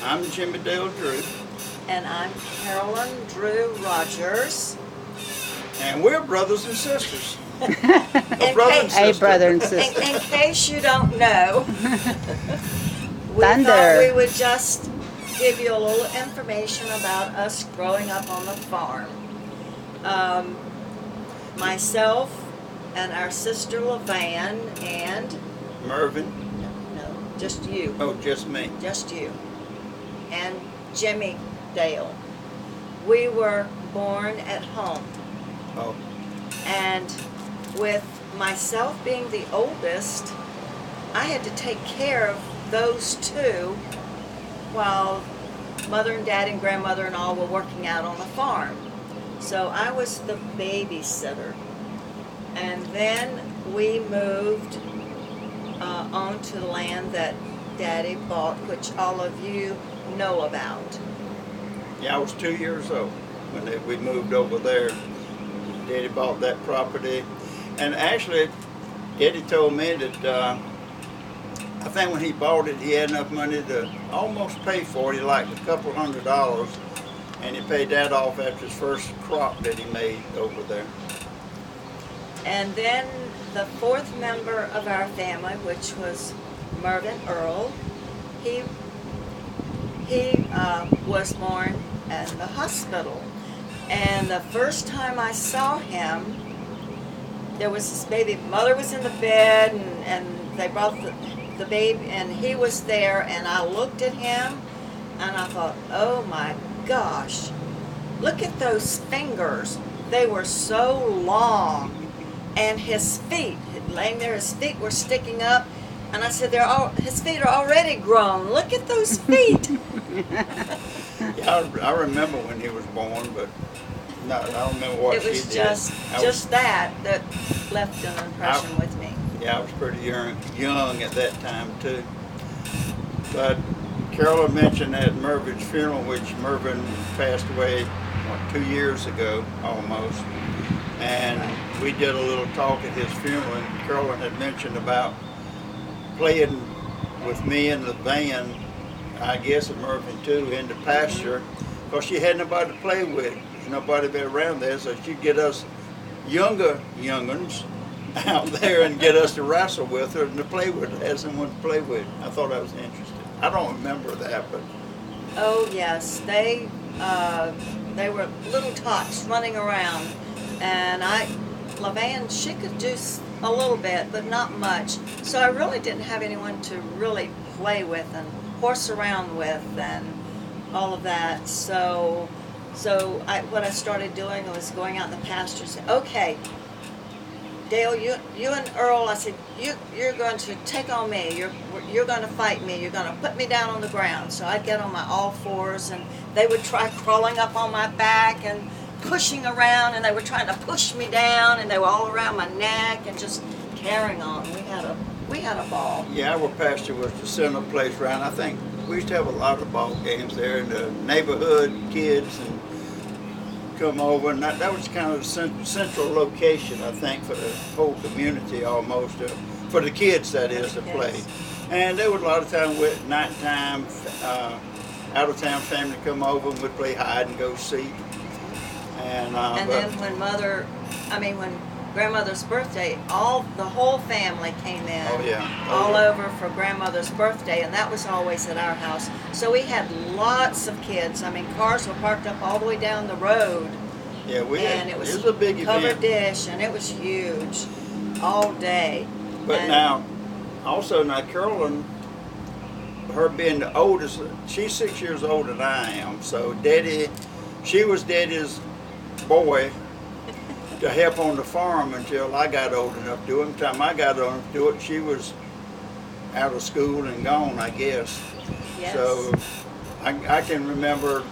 I'm Jimmy Dale Drew. And I'm Carolyn Drew Rogers. And we're brothers and sisters. A brother and sister. In case you don't know, we Thunder. thought we would just give you a little information about us growing up on the farm. Myself and our sister LaVan and... Mervyn. No, just you. Oh, just me. Just you. And Jimmy Dale. We were born at home. Oh. And with myself being the oldest, I had to take care of those two while Mother and Dad and Grandmother and all were working out on the farm. So I was the babysitter. And then we moved onto the land that Daddy bought, which all of you know about. Yeah, I was 2 years old when we moved over there. Daddy bought that property. And actually, Eddie told me that I think when he bought it, he had enough money to almost pay for it. He liked a couple $100, and he paid that off after his first crop that he made over there. And then the fourth member of our family, which was Mervyn Earl, he was born in the hospital. And the first time I saw him, there was this baby. Mother was in the bed, and they brought the baby, and he was there, and I looked at him, and I thought, oh my gosh, look at those fingers. They were so long. And his feet, laying there, his feet were sticking up. And I said, his feet are already grown. Look at those feet. Yeah, I remember when he was born, but no, I don't remember what she did. It was just that left an impression with me. Yeah, I was pretty young at that time, too. But Carolyn mentioned at Mervyn's funeral, which Mervyn passed away, 2 years ago, almost. And we did a little talk at his funeral, and Carolyn had mentioned about playing with me in the van, I guess at Mervyn too, in the pasture, because she had nobody to play with. There's nobody been around there, so she'd get us young'uns out there and get us to wrestle with her and to play with her, have someone to play with. I thought that was interesting. I don't remember that, but... Oh yes, they were little tots running around. And LaVan, she could do a little bit, but not much. So I really didn't have anyone to really play with and horse around with and all of that. So what I started doing was going out in the pasture and saying, okay, Dale, you and Earl, I said, you're going to take on me. You're going to fight me. You're going to put me down on the ground. So I'd get on my all fours, and they would try crawling up on my back and pushing around, and they were trying to push me down, and they were all around my neck and just carrying on. We had a ball. Yeah, our pasture was the center place around. I think we used to have a lot of ball games there, and the neighborhood kids and come over, and that was kind of the central location, I think, for the whole community almost, for the kids, that is, to play. And there was a lot of time with nighttime, out-of-town family come over and we'd play hide and go seek. And then when Grandmother's birthday, the whole family came in. Oh yeah. All over for Grandmother's birthday, and that was always at our house. So we had lots of kids. I mean, cars were parked up all the way down the road. Yeah, it was a big covered event. dish, and it was huge, all day. But now Carolyn, her being the oldest, she's 6 years older than I am. So she was Daddy's boy to help on the farm until I got old enough to do it. By the time I got old enough to do it, she was out of school and gone, I guess. Yes. So I can remember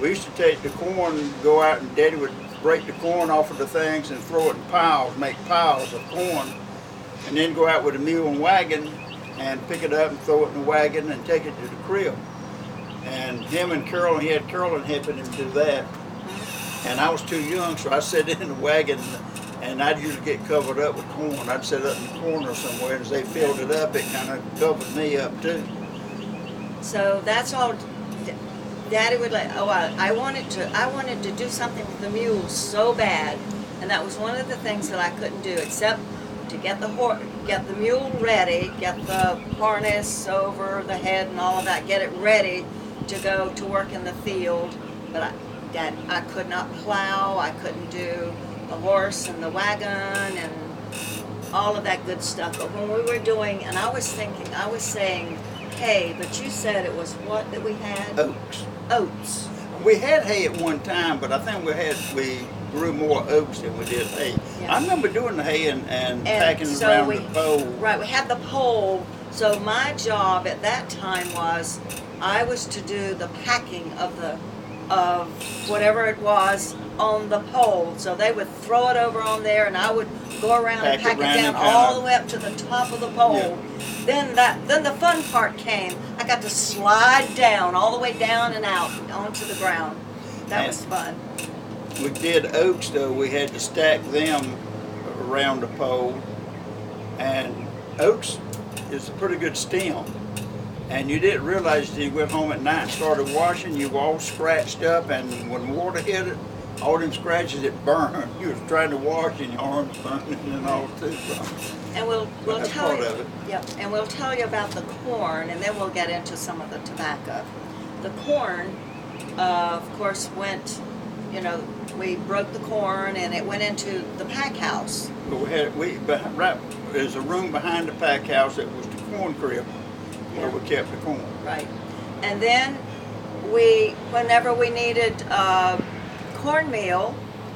we used to take the corn, go out, and Daddy would break the corn off of the things and throw it in piles, make piles of corn, and then go out with a mule and wagon and pick it up and throw it in the wagon and take it to the crib. And him and Carolyn, he had Carolyn helping him do that. And I was too young, so I sat in the wagon, and I'd usually get covered up with corn. I'd sit up in the corner somewhere, and as they filled it up, it kind of covered me up too. So that's all. Daddy would like. Oh, I wanted to do something with the mules so bad, and that was one of the things that I couldn't do, except to get the mule ready, get the harness over the head and all of that, get it ready to go to work in the field. But I could not plow. I couldn't do the horse and the wagon and all of that good stuff. But when we were doing, and I was saying, hey, but you said it was what that we had? Oaks. Oats. We had hay at one time, but I think we grew more oaks than we did hay. Yeah. I remember doing the hay and packing so around we, the pole. Right, we had the pole. So my job at that time was I was to do the packing of whatever it was on the pole. So they would throw it over on there, and I would go around and pack it down all the way up to the top of the pole. Yeah. Then the fun part came. I got to slide down all the way down and out onto the ground. That was fun. We did oaks though. We had to stack them around the pole, and oaks is a pretty good stem. And you didn't realize until you went home at night and started washing, you were all scratched up, and when water hit it, all them scratches, it burned. You was trying to wash and your arms burning and all too. And we'll That's tell part you. of it. Yep. And we'll tell you about the corn, and then we'll get into some of the tobacco. The corn, of course, went. We broke the corn, and it went into the pack house. But there's a room behind the pack house that was the corn crib where we kept the corn. Right. And then whenever we needed cornmeal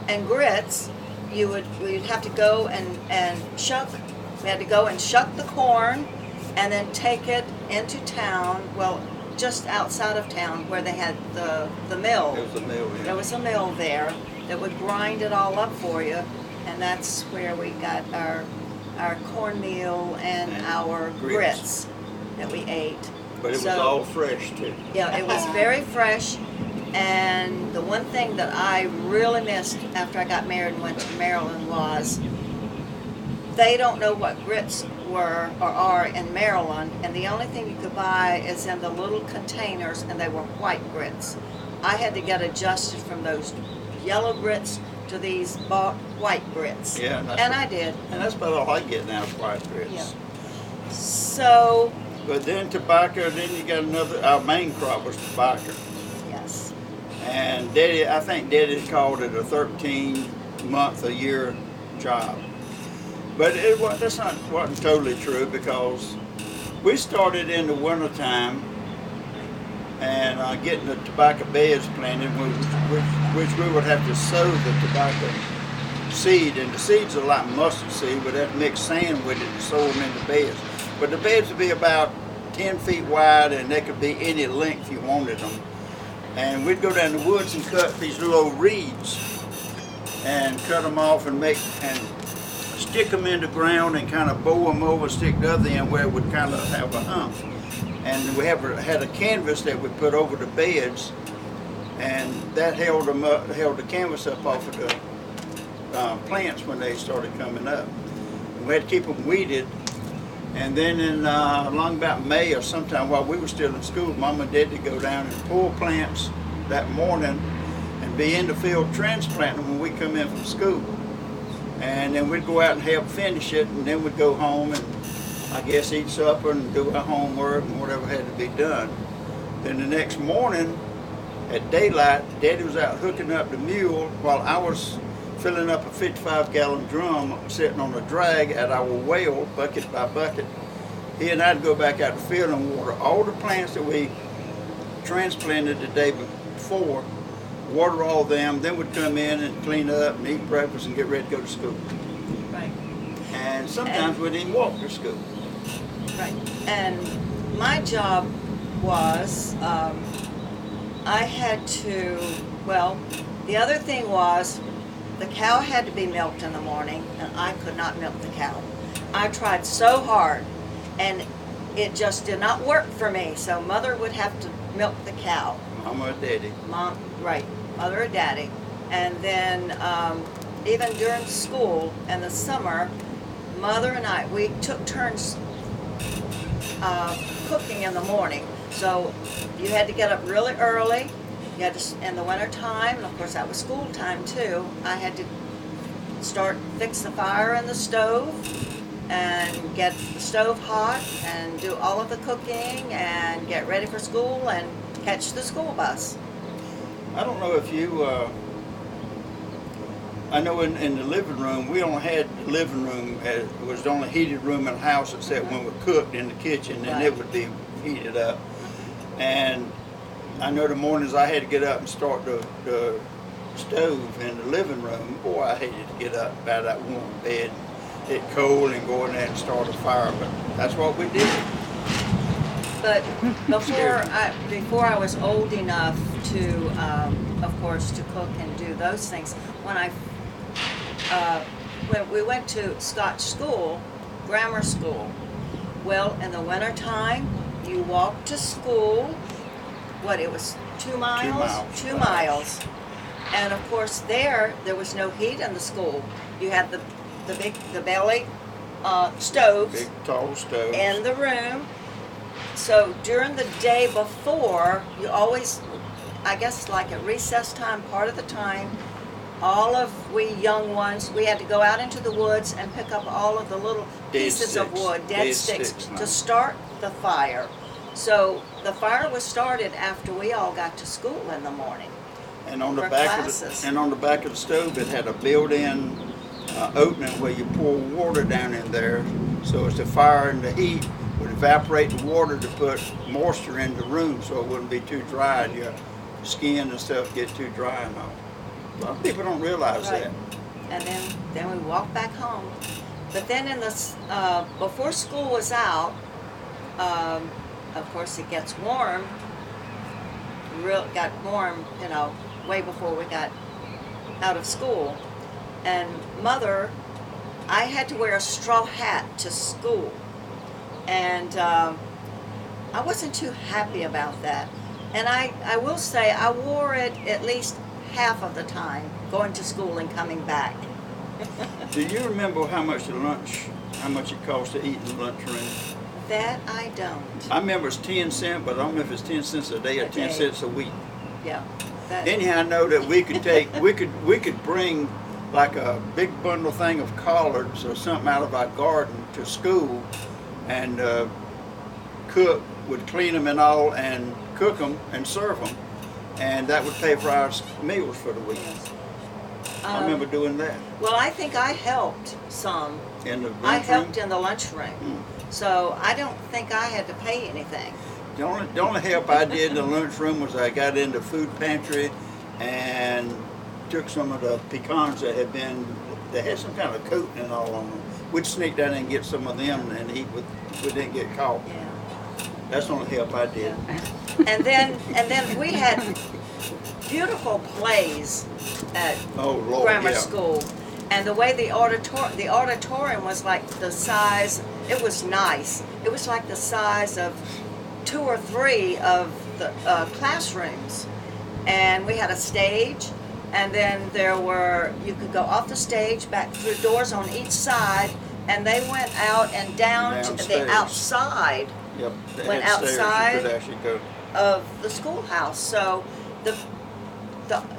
and grits, we'd have to go and shuck. We had to go and shuck the corn, and then take it into town. Well, just outside of town where they had the mill. There was a mill. Yeah. There was a mill there that would grind it all up for you, and that's where we got our cornmeal and our grits that we ate. But it was all fresh too. Yeah, it was very fresh. And the one thing that I really missed after I got married and went to Maryland was they don't know what grits were or are in Maryland, and the only thing you could buy is in the little containers, and they were white grits. I had to get adjusted from those yellow grits to these white grits. Yeah, and I did. And that's about all I get now is white grits. Yeah. So. But then tobacco, then you got our main crop was tobacco. Yes. And I think Daddy called it a 13-month-a-year job. But wasn't totally true, because we started in the wintertime and getting the tobacco beds planted, which we would have to sow the tobacco seed. And the seeds are like mustard seed, we'd have to mix sand with it and sow them in the beds. But the beds would be about 10 feet wide, and they could be any length you wanted them. And we'd go down the woods and cut these little old reeds and cut them off and stick them in the ground and kind of bow them over, stick the other end where it would kind of have a hump. And we had a canvas that we put over the beds, and that held the canvas up off of the plants when they started coming up. And we had to keep them weeded. And then along about May or sometime while we were still in school, Mom and Dad would go down and pull plants that morning and be in the field transplanting them when we come in from school. And then we'd go out and help finish it, and then we'd go home and I guess eat supper and do our homework and whatever had to be done. Then the next morning at daylight, Daddy was out hooking up the mule while I was filling up a 55-gallon drum sitting on a drag at our well, bucket by bucket. He and I'd go back out the field and water all the plants that we transplanted the day before, water all them, then we'd come in and clean up and eat breakfast and get ready to go to school. Right. And sometimes we'd even walk to school. Right. And my job was, I had to, the other thing was, the cow had to be milked in the morning, and I could not milk the cow. I tried so hard, and it just did not work for me. So Mother would have to milk the cow. Mama or Daddy. Mother or Daddy. And then even during school in the summer, Mother and I, we took turns cooking in the morning. So you had to get up really early. You had to, in the winter time, and of course that was school time too. I had to fix the fire in the stove and get the stove hot and do all of the cooking and get ready for school and catch the school bus. I don't know if you, I know in the living room, we only had the living room, it was the only heated room in the house except when we cooked in the kitchen, and Right. it would be heated up. And I know the mornings I had to get up and start the stove in the living room. Boy, I hated to get up out of that warm bed, get cold and go in there and start a fire, but that's what we did. But before I was old enough to, of course, to cook and do those things, when we went to Scotch school, grammar school, well, in the winter time, you walked to school. It was 2 miles? 2 miles. 2 miles. And of course there was no heat in the school. You had the belly stoves Big tall stove. in the room. So during the day before, you always, I guess like at recess time, part of the time, all of we young ones, we had to go out into the woods and pick up all of the little pieces of wood, dead sticks, to start the fire. So the fire was started after we all got to school in the morning. And on the for back classes. of the stove, it had a built-in opening where you pour water down in there, so as the fire and the heat would evaporate the water to put moisture in the room, so it wouldn't be too dry and your skin and stuff get too dry and all. A lot of people don't realize Right. that. And then we walked back home. But then before school was out, of course it gets warm. Got warm, way before we got out of school. And Mother, I had to wear a straw hat to school. And I wasn't too happy about that. And I will say I wore it at least half of the time, going to school and coming back. Do you remember how much it cost to eat in the lunchroom? That I don't. I remember it's 10 cents, but I don't know if it's 10 cents a day or 10 cents a week. Yeah. Anyhow, I know that we could bring like a big bundle thing of collards or something out of our garden to school, and cook would clean them and all and cook them and serve them, and that would pay for our meals for the week. I remember doing that Well, I think I helped some. in the I lunchroom. helped in the lunchroom. So I don't think I had to pay anything. The only help I did in the lunchroom was I got into food pantry and took some of the pecans that had some kind of coating and all on them. We'd sneak down and get some of them and eat we didn't get caught. Yeah. That's the only help I did. And then we had beautiful plays at Oh Lord, grammar yeah. school. And the way the auditorium was like the size, it was nice. It was like the size of 2 or 3 of the classrooms. And we had a stage, and then you could go off the stage, back through doors on each side, and they went out and down to the Downstairs. outside Yep. They Went had stairs outside. you could actually go. of the schoolhouse. So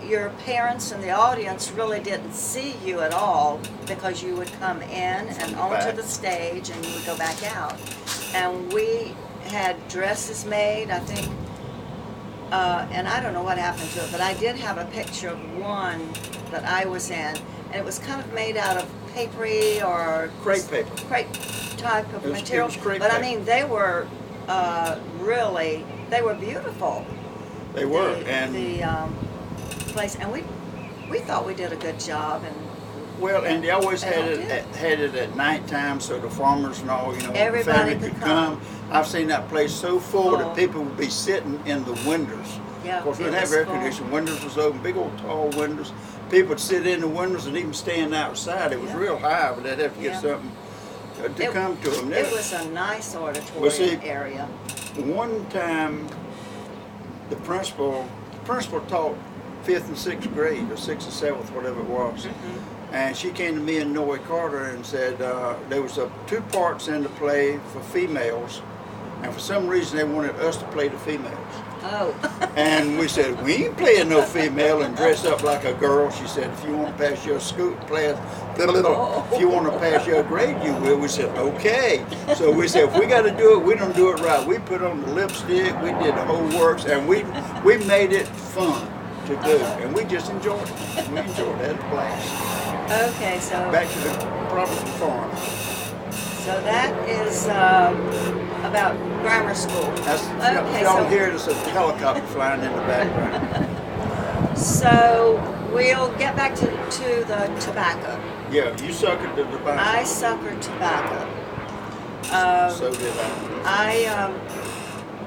your parents and the audience really didn't see you at all, because you would come in and onto back. the stage and you would go back out. And we had dresses made, I think, and I don't know what happened to it, but I did have a picture of one that I was in, and it was kind of made out of papery or Crepe paper. crepe type of It was material. crepe But I paper. mean, they were they were beautiful. They were, the, and the place, and we thought we did a good job, and well, and they always They had all it did. had it at nighttime, so the farmers and all, the Everybody family could could come. I've seen that place so full Oh. that people would be sitting in the windows. yeah, Of course, we it didn't have was air full. conditioning. Windows was open, big old tall windows. People would sit in the windows and even stand outside. It was Yeah. real high, but they'd have to get Yeah. something to It- come to them. It was a nice auditorium Well, see, area. One time, the principal taught 5th and 6th grade, or 6th and 7th, whatever it was. Mm-hmm. And she came to me and Noe Carter and said there was 2 parts in the play for females, And for some reason, they wanted us to play the females. Oh. And we said, we ain't playing no female and dress up like a girl. She said, if you want to pass your school class, if you want to pass your grade, you will. We said, okay. So we said, if we got to do it, we don't do it right. We put on the lipstick, we did the whole works, and we made it fun to do. And we just enjoyed it. We enjoyed it. Had a blast. Okay, so Back to the property farm. so that is about grammar school. That's, Okay, y'all so- hear there's a helicopter flying in the background. So we'll get back to the tobacco. Yeah, you suckered the tobacco. I suckered tobacco. So did I.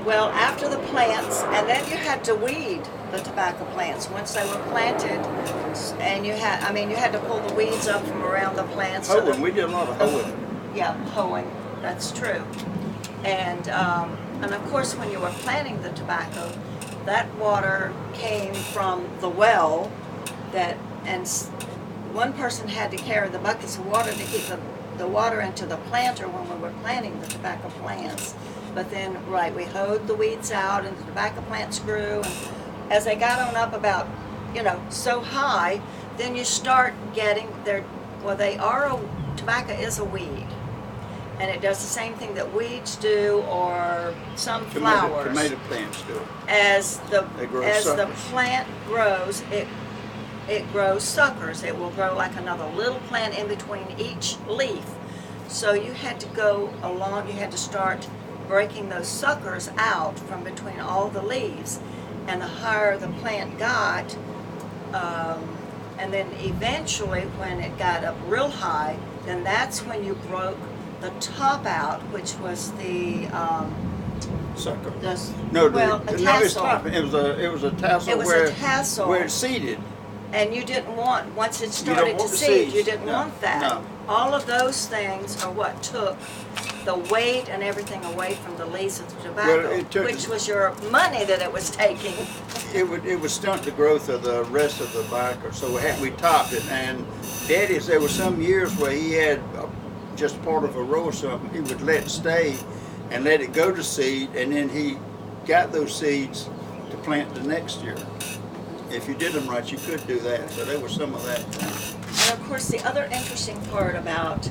Well, after the plants, and then you had to weed the tobacco plants once they were planted, and you had to pull the weeds up from around the plants. so that- Hoeing, we did a lot of hoeing. Yeah, hoeing, that's true. And of course, when you were planting the tobacco, that water came from the well one person had to carry the buckets of water to keep the water into the planter when we were planting the tobacco plants. But then, right, we hoed the weeds out and the tobacco plants grew. And as they got on up about, so high, then you start getting tobacco is a weed. And it does the same thing that weeds do or some flowers. Tomato plants do it. As the They grow suckers. plant grows, it grows suckers. It will grow like another little plant in between each leaf. So you had to go along, you had to start breaking those suckers out from between all the leaves. And the higher the plant got, and then eventually when it got up real high, then that's when you broke the top out, which was the Sucker. the No, it's tassel. top. It was a tassel It was where a tassel. where it seeded. And you didn't want, once it don't started to want the seed, seeds. you didn't No, want that. no. All of those things are what took the weight and everything away from the leaves of the tobacco, Well, it took- which was your money that it was taking. It would stunt the growth of the rest of the tobacco. So we topped it. And Daddy's, there were some years where he had just part of a row or something. He would let it stay and let it go to seed, and then he got those seeds to plant the next year. If you did them right, you could do that. So there was some of that. And of course, the other interesting part about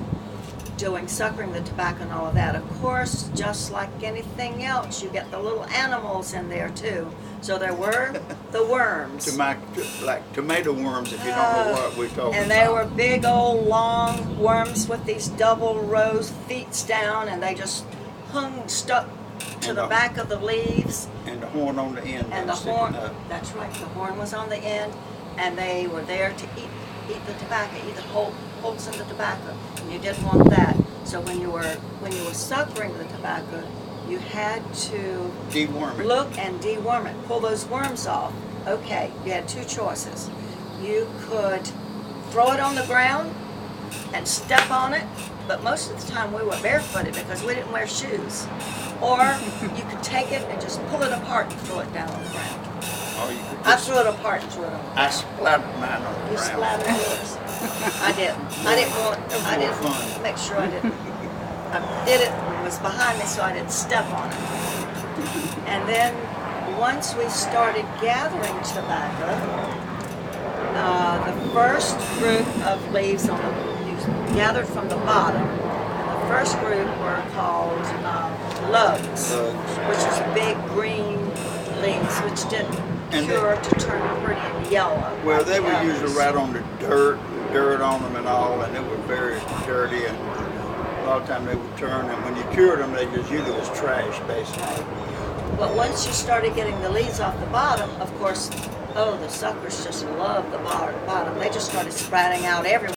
suckering the tobacco and all of that, of course, just like anything else, you get the little animals in there too. So there were the worms. Like tomato worms, if you don't know what we're talking about. And they were big old long worms with these double rows feet down, and they just stuck to And the the- back of the leaves. And the horn on the end. And the was sticking horn, up. that's right, the horn was on the end, and they were there to eat the tobacco, eat the holes in the tobacco, and you didn't want that. So when you were suckering the tobacco, you had to Deworm it. look and deworm it, pull those worms off. Okay, you had two choices. You could throw it on the ground and step on it, but most of the time we were barefooted because we didn't wear shoes. Or you could take it and just pull it apart and throw it down on the ground. Or you could I just- threw it apart and threw it on the ground. I splattered mine on the You ground. splattered yours. I didn't. I didn't more fun. make sure I didn't. I did it, it was behind me so I didn't step on it. And then once we started gathering tobacco, the first group of leaves you gathered from the bottom. And the first group were called lugs, which is big green leaves, which didn't And cure to turn pretty yellow. Well, like they the were others. usually right on the dirt on them and all, and it was very dirty, and a lot of times they would turn, and when you cured them, they just usually was trash, basically. But once you started getting the leaves off the bottom, of course, the suckers just loved the bottom. They just started sprouting out everywhere.